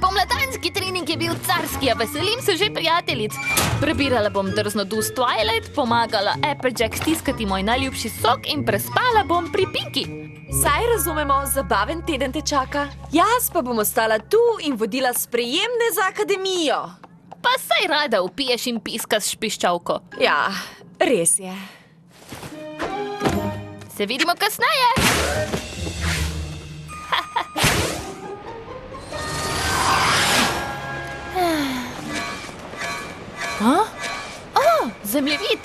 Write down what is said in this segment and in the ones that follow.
Spomladanski trening je bil carski, a veselim se že prijateljic. Prebirala bom drznodus Twilight, pomagala Applejack stiskati moj najljubši sok in prespala bom pri Pinky. Saj razumemo, zabaven teden te čaka. Jaz pa bom ostala tu in vodila sprejemne za akademijo. Pa saj rada upiješ in piskaš s piščalko. Ja, res je. Se vidimo kasneje. Zemljevid.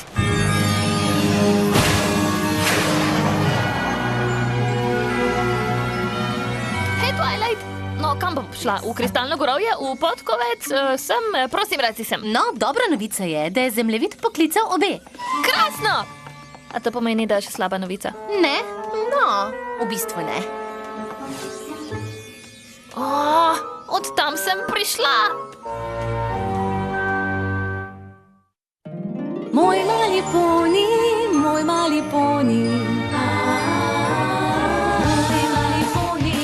Hej, Twilight. No, kam bom šla? V Kristalno gorovje? V Podkovec? Sem, prosim, rad si sem. No, dobra novica je, da je zemljevid poklical obe. Krasno! A to pomeni, da je še slaba novica? Ne? No, v bistvu ne. Od tam sem prišla. Moj mali poni, moj mali poni. Moj mali poni.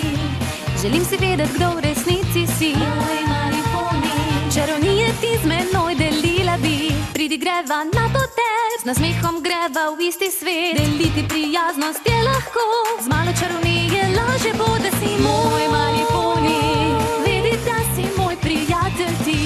Želim si vedeti, kdo v resnici si. Moj mali poni. Čarovnije ti z menoj delila bi. Pridi greva na potec, z nasmehom greva v isti svet. Deliti prijaznost je lahko, z malo čarovnije laže bo, da si moj mali poni. Vedi, da si moj prijatelj ti.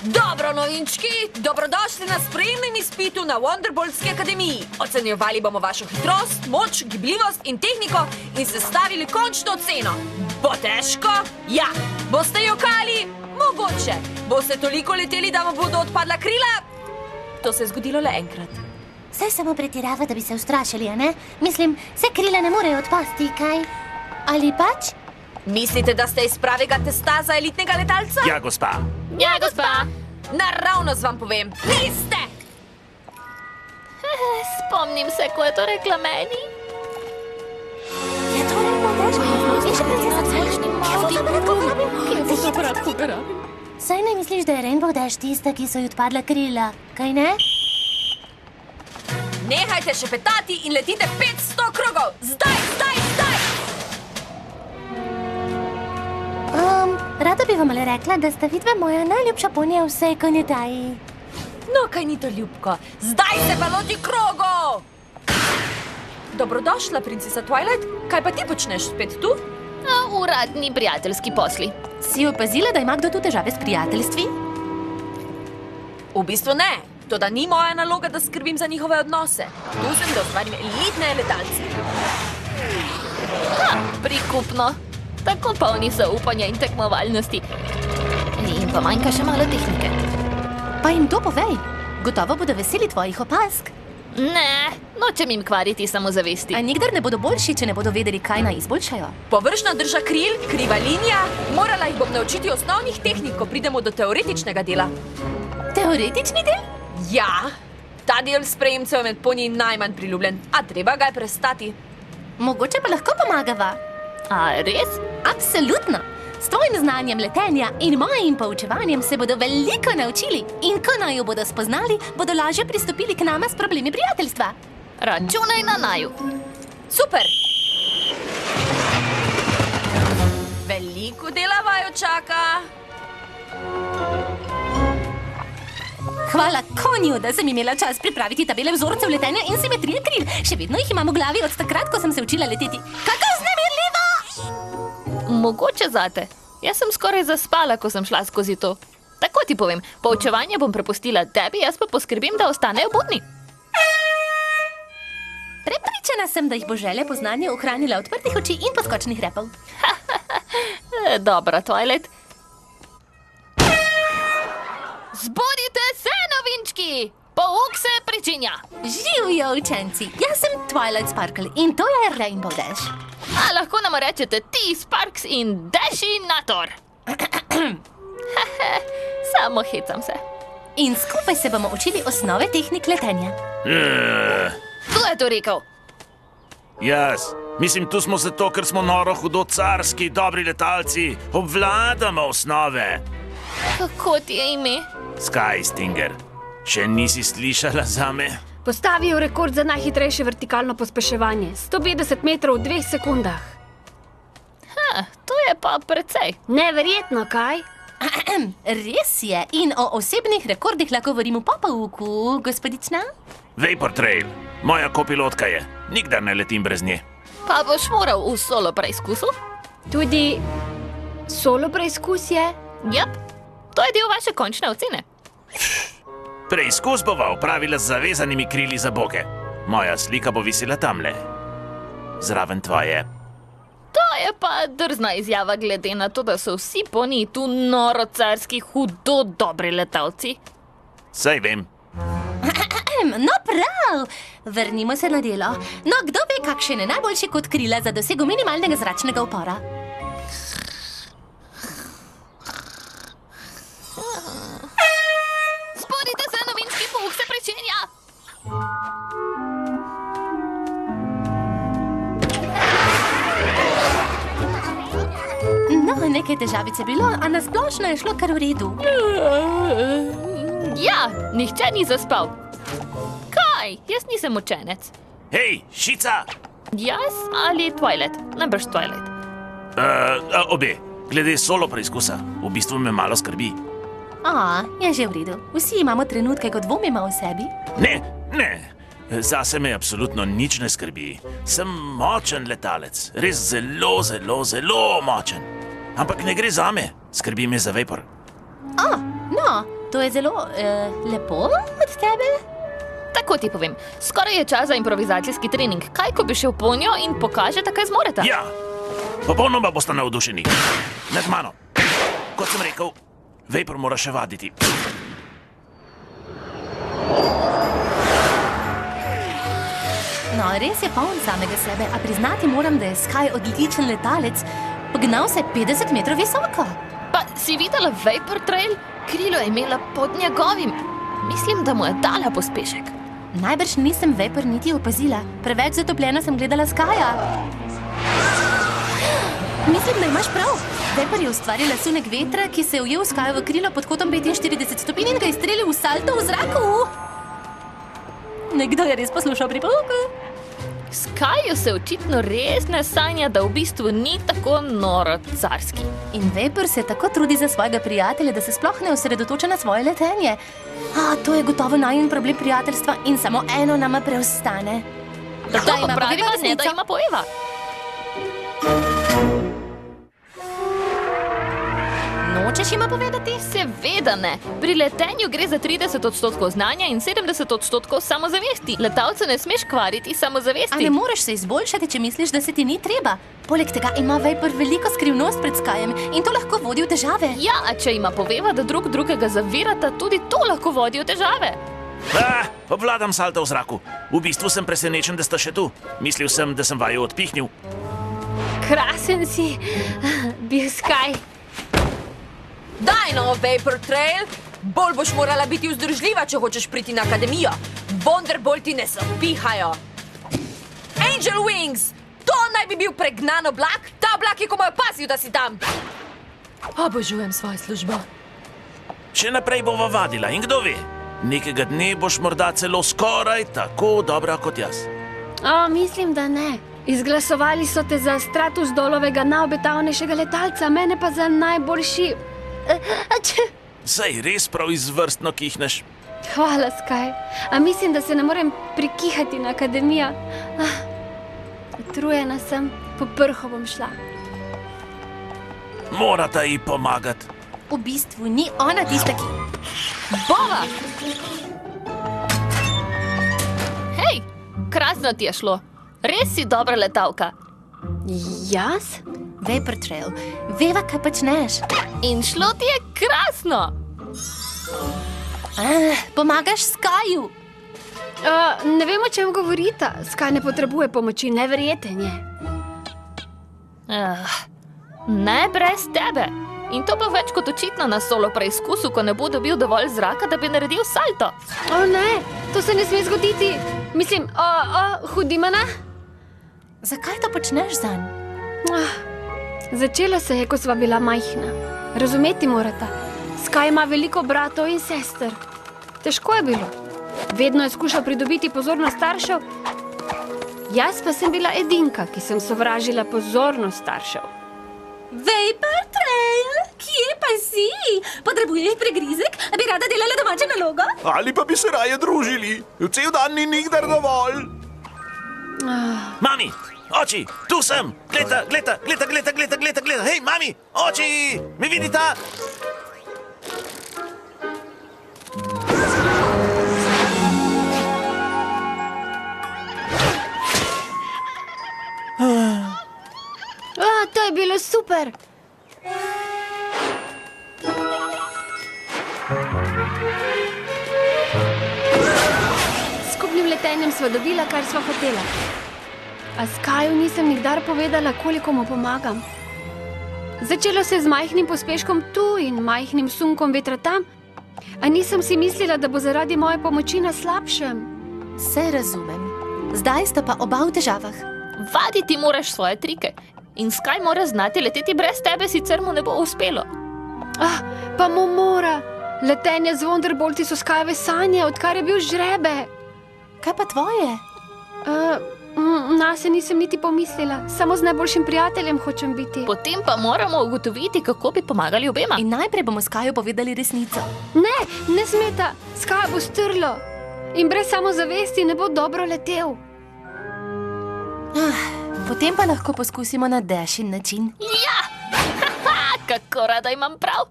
Dobro, novinčki, dobrodošli na sprejemnem izpitu na Wonderboltski akademiji. Ocenjevali bomo vašo hitrost, moč, gibljivost in tehniko in sestavili končno oceno. Bo težko? Ja. Boste jokali? Mogoče. Boste toliko leteli, da vam bodo odpadla krila? To se je zgodilo le enkrat. Saj samo pretirava, da bi se ustrašili, a ne? Mislim, se krila ne morejo odpasti, kaj? Ali pač? Mislite, da ste iz pravega testa za elitnega letalca? Ja, gospa. Ja, gospa. Naravnost vam povem, niste! Spomnim se, ko je to rekla meni. Je to Saj ne misliš, da je Rainbow Dash tista, ki so ji odpadla krila, kaj ne? Nehajte šepetati in letite 500 krogov! Zdaj, zdaj, zdaj! Rada bi vam le rekla, da sta vidva moja najljubša ponija v vsej Kanadaji. No, kaj ni to ljubko? Zdaj se pa loti krogov! Dobrodošla, princesa Twilight. Kaj pa ti počneš spet tu? Uradni prijateljski posli. Si opazila, da ima kdo tu težave s prijateljstvi? V bistvu ne. Toda ni moja naloga, da skrbim za njihove odnose. Tu sem, da ustvarim elitne letalce. Prikupno. Tako polni zaupanja in tekmovalnosti. In pa manjka še malo tehnike. Pa jim to povej. Gotovo bodo veseli tvojih opask. Ne, nočem jim kvariti samozavesti. A nikdar ne bodo boljši, če ne bodo vedeli, kaj naj izboljšajo. Površna drža kril, kriva linija. Morala jih bom naučiti osnovnih tehnik, ko pridemo do teoretičnega dela. Teoretični del? Ja, ta del sprejemcev je med ponji najmanj priljubljen, a treba ga je prestati. Mogoče pa lahko pomagava. A res? Absolutno. S tvojim znanjem letenja in mojim poučevanjem se bodo veliko naučili. In ko naju bodo spoznali, bodo lažje pristopili k nama s problemi prijateljstva. Računaj na naju. Super! Veliko dela vaju čaka. Hvala konju, da sem imela čas pripraviti tabele vzorcev letenja in simetrije kril. Še vedno jih imam v glavi od takrat, ko sem se učila leteti. Kako vznemirljivo! Mogoče zate. Jaz sem skoraj zaspala, ko sem šla skozi to. Tako ti povem, poučevanje bom prepustila tebi, jaz pa poskrbim, da ostanejo budni. Prepričana sem, da jih bo želja po znanju ohranila odprtih oči in poskočnih repov. Dobra, Twilight. Zbudite se, novinčki! Pouk se pričenja! Živjo, učenci! Jaz sem Twilight Sparkle in to je Rainbow Dash. A lahko nam rečete ti, Sparks in Dashinator? Samo hecam se. In skupaj se bomo učili osnove tehnik letenja. Kdo je to rekel? Jaz. Mislim, tu smo zato, ker smo noro hudo carski, dobri letalci. Obvladamo osnove. Kako ti je ime? Sky Stinger. Še nisi slišala zame? Postavijo rekord za najhitrejše vertikalno pospeševanje. 150 metrov v 2 sekundah. To je pa precej. Neverjetno, kaj? Res je. In o osebnih rekordih lahko govorimo po pouku, gospodična. Vapor Trail. Moja kopilotka je. Nikdar ne letim brez nje. Pa boš moral v solo preizkusu? Tudi solo preizkus je? Jap, to je del vaše končne ocene. Preizkus bova opravila z zavezanimi krili za boke. Moja slika bo visela tamle. Zraven tvoje. To je pa drzna izjava glede na to, da so vsi poni tu noro carski hudo dobri letalci. Saj vem. No prav, vrnimo se na delo. No, kdo ve, kakšen je najboljši kot krila za dosego minimalnega zračnega upora? Spodite se, novinski pouk se pričenja! No, nekaj težavic je bilo, a nasplošno je šlo kar v redu. Ja, nihče ni zaspal. Kaj? Jaz nisem učenec. Hej, šica! Jaz ali Twilight? Najbrž Twilight. Obe. Glede solo preizkusa. V bistvu me malo skrbi. Je že v redu. Vsi imamo trenutke, ko dvomimo o sebi. Ne. Zase me absolutno nič ne skrbi. Sem močen letalec. Res zelo, zelo, zelo močen. Ampak ne gre zame. Skrbi me za Vapor. No, to je zelo lepo od tebe. Tako ti povem, skoraj je čas za improvizacijski trening. Kaj, ko bi šel po njo in pokažete, kaj zmorete? Ja, popolnoma boste navdušeni. Nad mano. Kot sem rekel, Vapor mora še vaditi. No, res je poln samega sebe, a priznati moram, da je Sky odličen letalec. Pognal se je 50 metrov visoko. Pa si videla Vapor Trail? Krilo je imela pod njegovim. Mislim, da mu je dala pospešek. Najbrž nisem Vapor niti opazila. Preveč zatopljena sem gledala Skyja. Mislim, da imaš prav. Vapor je ustvarila sunek vetra, ki se je ujel Skyju v krilo pod kotom 45 stopinj in ga izstrelil v salto v zraku. Nekdo je res poslušal pri pouku. Skyju se očitno res ne sanja, da v bistvu ni tako noro carski. In Vapor se tako trudi za svojega prijatelja, da se sploh ne osredotoča na svoje letenje. To je gotovo najin problem prijateljstva in samo eno nama preostane. Da opraviva, ne da ima pojeva. Nočeš ima povedati? Seveda ne. Pri letenju gre za 30% znanja in 70% samozavesti. Letalca ne smeš kvariti A samozavesti. ne moreš se izboljšati, če misliš, da se ti ni treba. Poleg tega ima Vapor veliko skrivnost pred Skyjem in to lahko vodi v težave. Ja, a če ima poveva, da drug drugega zavirata, tudi to lahko vodi v težave. Obvladam salto v zraku. V bistvu sem presenečen, da sta še tu. Mislil sem, da sem vaju odpihnil. Krasen si, bil Sky. Daj no, Vapor Trail! Bolj boš morala biti vzdržljiva, če hočeš priti na akademijo. Wonderbolti ne zapihajo. Angel Wings! To naj bi bil pregnan oblak? Ta oblak je komaj opazil, da si tam. Obožujem svojo službo. Še naprej bova vadila in kdo ve, nekega dne boš morda celo skoraj tako dobra kot jaz. Mislim, da ne. Izglasovali so te za status dolovega najobetavnejšega letalca, mene pa za najboljši... Saj res prav izvrstno kihneš. Hvala, Sky. A mislim, da se ne morem prikihati na akademijo. Utrujena sem, po prho bom šla. Morata ji pomagati. V bistvu ni ona tista, ki... Bova! Hej, krasno ti je šlo. Res si dobra letalka. Jaz? Vapor Trail, veva, kaj počneš. In šlo ti je krasno. Pomagaš Skyju. Ne vem, o čem govorita. Sky ne potrebuje pomoči, neverjeten je. Ne brez tebe. In to bo več kot očitno na solo preizkusu, ko ne bo dobil dovolj zraka, da bi naredil salto. Ne, to se ne sme zgoditi. Mislim, hudimana? Zakaj to počneš zanj? Začelo se je, ko sva bila majhna. Razumeti morata. Sky ima veliko bratov in sester. Težko je bilo. Vedno je skušal pridobiti pozornost staršev. Jaz pa sem bila edinka, ki sem sovražila pozornost staršev. Vapor Trail, kje pa si? Potrebuješ pregrizek? Bi rada delala domačo nalogo? Ali pa bi se raje družili. Cel dan ni nikdar dovolj. Mami, oči, tu sem. Gleda. Hej, mami, oči, me vidita? To je bilo super. S skupnim letenjem sva dobila, kar sva hotela. A Skyu nisem nikdar povedala, koliko mu pomagam. Začelo se je z majhnim pospeškom tu in majhnim sunkom vetra tam, a nisem si mislila, da bo zaradi moje pomoči na slabšem. Se razumem. Zdaj sta pa oba v težavah. Vaditi moraš svoje trike. In Sky mora znati leteti brez tebe, sicer mu ne bo uspelo. Pa mu mora. Letenje z Wonderbolti so Skyjeve sanje, odkar je bil žrebe. Kaj pa tvoje? Nase nisem niti pomislila. Samo z najboljšim prijateljem hočem biti. Potem pa moramo ugotoviti, kako bi pomagali obema. In najprej bomo Skyu povedali resnico. Ne smeta. Sky bo strlo. In brez samozavesti ne bo dobro letel. Potem pa lahko poskusimo na Dashin način. Ja! Kako rada imam prav.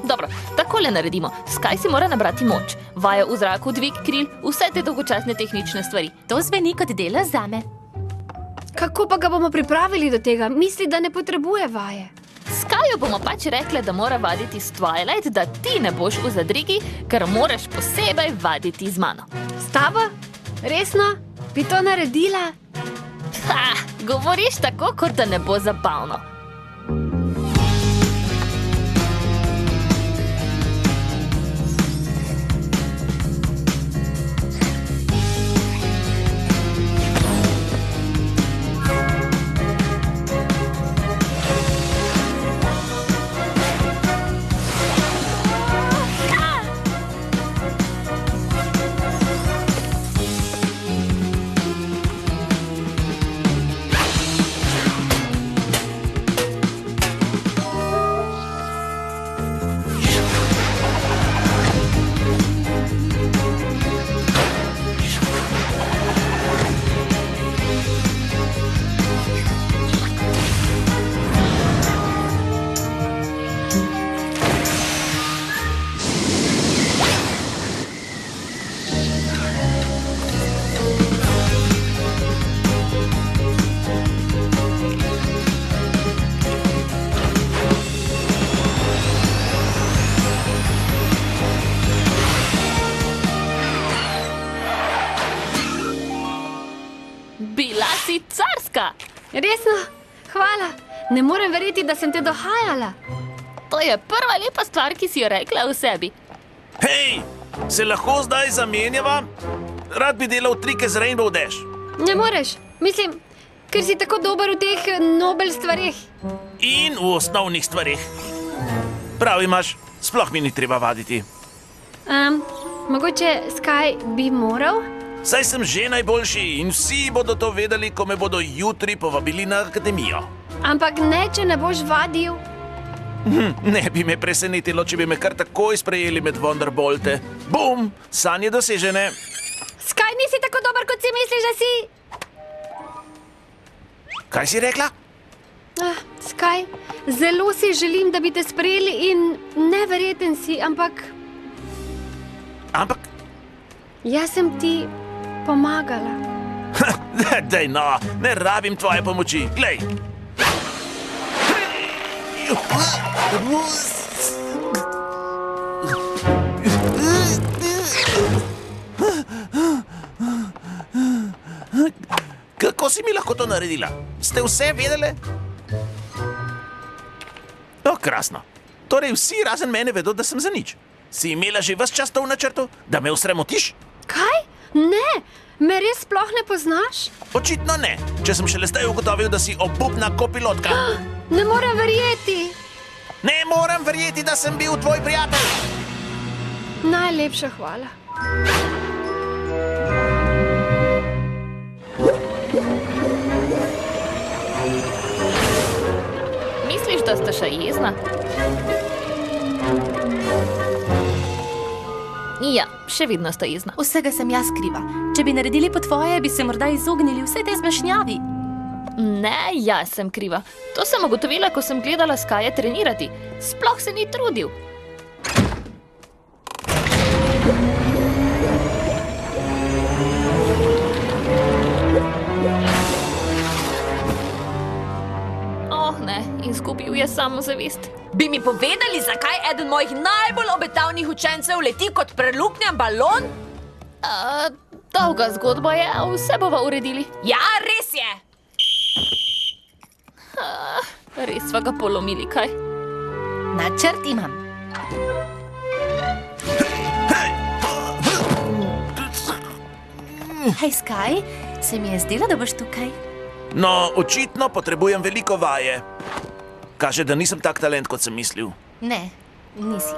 Dobro, takole naredimo. Sky si mora nabrati moč. Vaja v zraku, dvig kril, vse te dolgočasne tehnične stvari. To zveni kot delo zame. Kako pa ga bomo pripravili do tega? Misli, da ne potrebuje vaje. Skyu bomo pač rekle, da mora vaditi s Twilight, da ti ne boš v zadrigi, ker moraš posebej vaditi z mano. S tabo? Resno? Bi to naredila? Govoriš tako, kot da ne bo zabavno. Bila si carska! Resno? Hvala. Ne morem verjeti, da sem te dohajala. To je prva lepa stvar, ki si jo rekla o sebi. Hej, se lahko zdaj zamenjava? Rad bi delal trike z Rainbow Dash. Ne moreš. Mislim, ker si tako dober v teh nobel stvareh. In v osnovnih stvarih. Prav imaš, sploh mi ni treba vaditi. Mogoče Sky bi moral? Saj sem že najboljši in vsi bodo to vedeli, ko me bodo jutri povabili na akademijo. Ampak ne, če ne boš vadil. Ne bi me presenetilo, če bi me kar takoj sprejeli med Wonderbolte. Bum, sanje dosežene. Sky, nisi tako dober, kot si misliš, da si. Kaj si rekla? Sky, zelo si želim, da bi te sprejeli in neverjeten si, ampak Ampak, jaz sem ti pomagala. daj no, ne rabim tvoje pomoči. Glej. Kako si mi lahko to naredila? Ste vse vedele? O, krasno. Torej vsi razen mene vedo, da sem za nič. Si imela že ves čas to v načrtu, da me osramotiš? Kaj? Ne, me res sploh ne poznaš? Očitno ne, če sem šele zdaj ugotovil, da si obupna kopilotka. Ne morem verjeti. Ne morem verjeti, da sem bil tvoj prijatelj. Najlepša hvala. Misliš, da sta še jezna? Ja, še vedno sta jezna. Vsega sem jaz kriva. Če bi naredili po tvoje, bi se morda izognili vse te zmešnjavi. Ne, jaz sem kriva. To sem ugotovila, ko sem gledala Skaja trenirati. Sploh se ni trudil. Oh ne, izgubil je samozavest. Bi mi povedali, zakaj eden mojih najbolj obetavnih učencev leti kot preluknjan balon? Dolga zgodba je, vse bova uredili. Ja, res je! Res sva ga polomili, kaj? Načrt imam. Hej, Sky, se mi je zdelo, da boš tukaj. No, očitno potrebujem veliko vaje. Kaže, da nisem tak talent, kot sem mislil. Ne, nisi.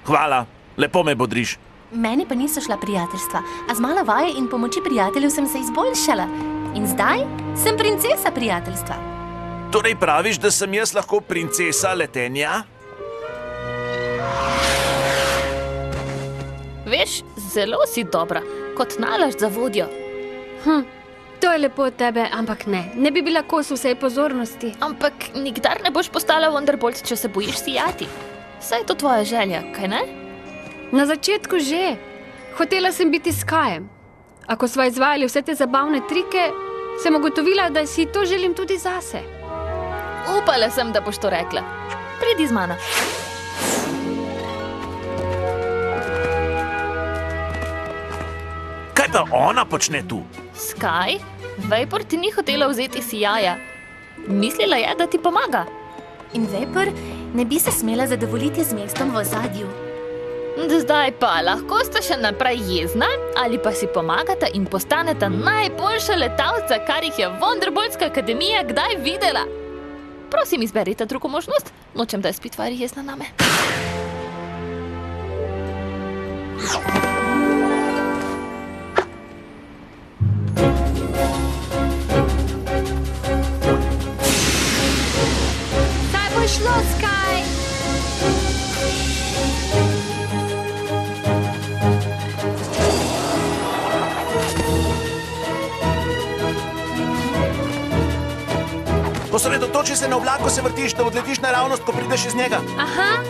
Hvala, lepo me bodriš. Meni pa niso šla prijateljstva, a z malo vaje in pomoči prijateljev sem se izboljšala. In zdaj sem princesa prijateljstva. Torej praviš, da sem jaz lahko princesa letenja? Veš, zelo si dobra, kot nalašč za vodjo. To je lepo od tebe, ampak ne bi bila kos vsej pozornosti. Ampak nikdar ne boš postala Wonderbolt, če se bojiš sijati. Saj je to tvoja želja, kaj ne? Na začetku že. Hotela sem biti Skyjem. A ko sva izvajali vse te zabavne trike, sem ugotovila, da si to želim tudi zase. Upala sem, da boš to rekla. Pridi z mano. Kaj pa ona počne tu? Sky, Vapor ti ni hotela vzeti sijaja. Mislila je, da ti pomaga. In Vapor ne bi se smela zadovoljiti z mestom v ozadju. Zdaj pa lahko sta še naprej jezna ali pa si pomagata in postaneta najboljša letalca, kar jih je Wonderboltska akademija kdaj videla. Prosim, izberite drugo možnost. Nočem, da je Spitfire jezna name. Zdaj bo šlo, Sky! Osredotoči se na oblak, ko se vrtiš, da odletiš naravnost, ko prideš iz njega. Aha.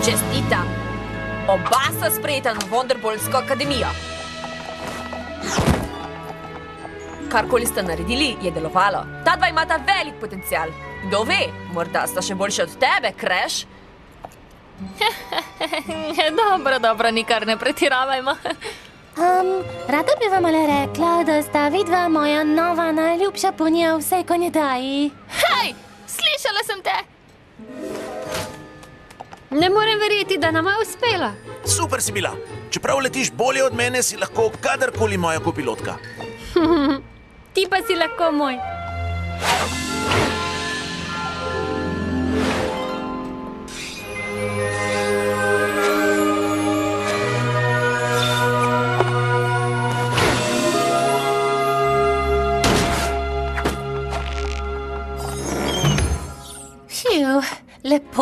Čestitam! Oba sta sprejeta na Wonderboltsko akademijo. Karkoli sta naredili, je delovalo. Ta dva imata velik potencial. Kdo ve, morda sta še boljši od tebe, Crash? Dobro, nikar ne pretiravajmo. Rada bi vam ale rekla, da sta vidva moja nova najljubša ponija vsej konjedaji. Hej, slišala sem te! Ne morem verjeti, da nama je uspela. Super si bila. Čeprav letiš bolje od mene, si lahko kadarkoli moja kopilotka. Ti pa si lahko moj.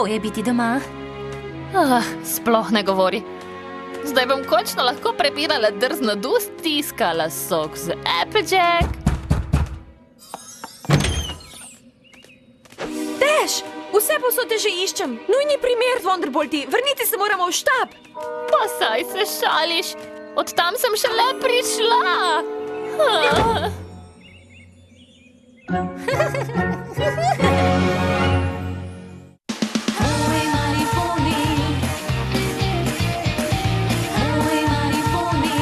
Kako je biti doma? Sploh ne govori. Zdaj bom končno lahko prebirala drzno dust, tiskala sok z Applejack. Dash, vse posod te že iščem. Nujni primer, Wonderbolti. Vrniti se moramo v štab. Pa saj se šališ. Od tam sem šele prišla. Moj mali poni, moj mali poni.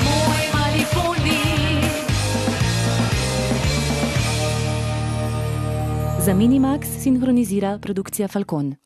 Moj mali poni. Za Minimax sinhronizira produkcija Falcon.